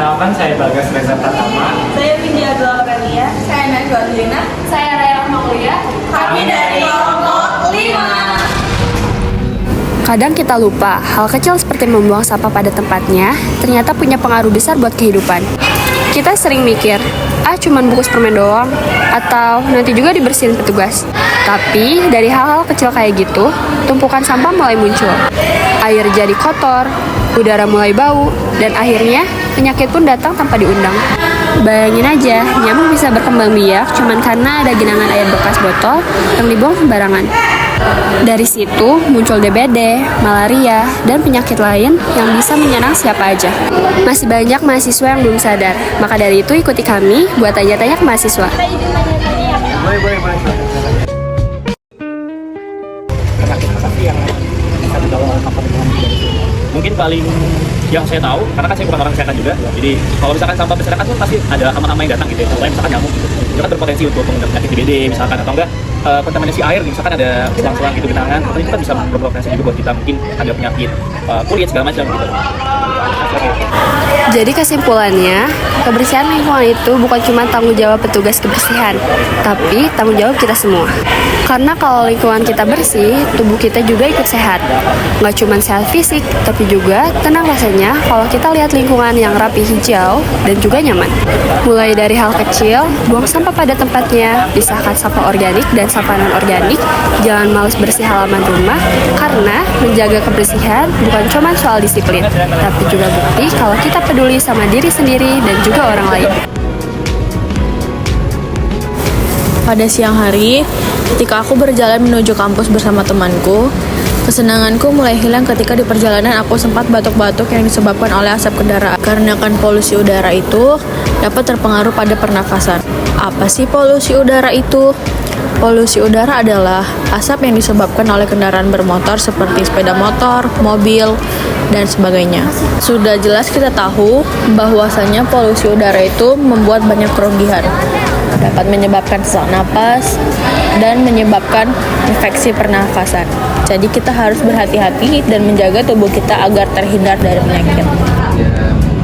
Perkenalkan, saya Bagas Reza Pratama. Saya Widya Aurelia. Saya Najwa Lina. Saya Raya Maulia. Kami dari kelompok 5. Kadang kita lupa, hal kecil seperti membuang sampah pada tempatnya ternyata punya pengaruh besar buat kehidupan. Kita sering mikir, cuman bungkus permen doang, atau nanti juga dibersihin petugas. Tapi dari hal-hal kecil kayak gitu, tumpukan sampah mulai muncul. Air jadi kotor, udara mulai bau, dan akhirnya penyakit pun datang tanpa diundang. Bayangin aja, nyamuk bisa berkembang biak cuman karena ada genangan air bekas botol yang dibuang sembarangan. Dari situ muncul DBD, malaria, dan penyakit lain yang bisa menyerang siapa aja. Masih banyak mahasiswa yang belum sadar, maka dari itu ikuti kami buat tanya-tanya ke mahasiswa. Boleh. Penyakit apa sih yang bisa dibawa oleh sampah lingkungan dari sini? Mungkin paling yang saya tahu, karena kan saya bukan orang kesehatan juga, jadi kalau misalkan sampah berserakan tuh pasti ada hama-hama yang datang gitu ya, contohnya misalkan nyamuk gitu. Itu kan berpotensi untuk mengundang penyakit DBD misalkan, atau enggak kontaminasi air, misalkan ada selang-selang gitu genangan, atau itu kan bisa berpotensi juga buat kita mungkin ada penyakit kulit segala macam gitu. Jadi kesimpulannya, kebersihan lingkungan itu bukan cuma tanggung jawab petugas kebersihan, tapi tanggung jawab kita semua. Karena kalau lingkungan kita bersih, tubuh kita juga ikut sehat. Nggak cuma sehat fisik, tapi juga tenang rasanya kalau kita lihat lingkungan yang rapi hijau dan juga nyaman. Mulai dari hal kecil, buang sampah pada tempatnya, pisahkan sampah organik dan sampah non-organik, jangan malas bersih halaman rumah, karena menjaga kebersihan bukan cuma soal disiplin, tapi juga bukti kalau kita peduli sama diri sendiri dan juga orang lain. Pada siang hari, ketika aku berjalan menuju kampus bersama temanku, kesenanganku mulai hilang ketika di perjalanan aku sempat batuk-batuk yang disebabkan oleh asap kendaraan. Karena kan polusi udara itu dapat terpengaruh pada pernafasan. Apa sih polusi udara itu? Polusi udara adalah asap yang disebabkan oleh kendaraan bermotor seperti sepeda motor, mobil, dan sebagainya. Sudah jelas kita tahu bahwasanya polusi udara itu membuat banyak kerugian. Dapat menyebabkan sesak napas dan menyebabkan infeksi pernafasan. Jadi kita harus berhati-hati dan menjaga tubuh kita agar terhindar dari penyakit.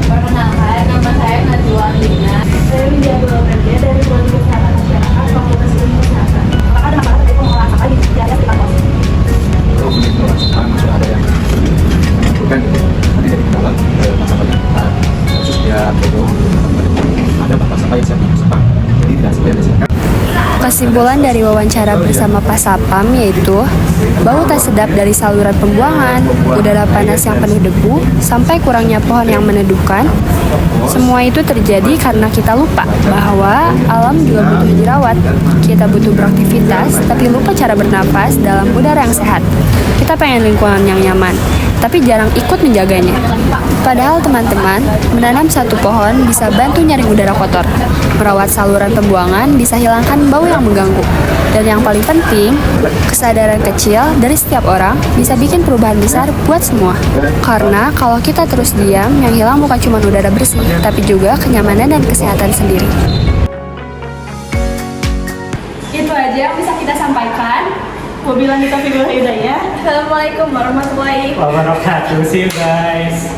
Perkenalkan, nama saya Najwa Lina. Saya Widya Aurelia dari Prodi Kesehatan Masyarakat Fakultas Ilmu Kesehatan. Apakah ada masalah terkait pengolahan sampah di area sekitar kampus? Kalau begitu sekarang masih ada yang bukan nanti dari dalam masalah lingkungan khususnya atau ada masalah yang siap dimasukkan jadi tidak sesuai dengan Kesimpulan dari wawancara bersama Pak Sapam yaitu bau tak sedap dari saluran pembuangan, udara panas yang penuh debu, sampai kurangnya pohon yang meneduhkan. Semua itu terjadi karena kita lupa bahwa alam juga butuh dirawat. Kita butuh beraktivitas, tapi lupa cara bernapas dalam udara yang sehat. Kita pengen lingkungan yang nyaman, tapi jarang ikut menjaganya. Padahal teman-teman, menanam satu pohon bisa bantu nyaring udara kotor. Merawat saluran pembuangan bisa hilangkan bau yang mengganggu. Dan yang paling penting, kesadaran kecil dari setiap orang bisa bikin perubahan besar buat semua. Karena kalau kita terus diam, yang hilang bukan cuma udara bersih, tapi juga kenyamanan dan kesehatan sendiri. Itu aja yang bisa kita sampaikan. Wabillahi taufiq wal hidayah. Assalamualaikum warahmatullahi Wabarakatuh, see you guys.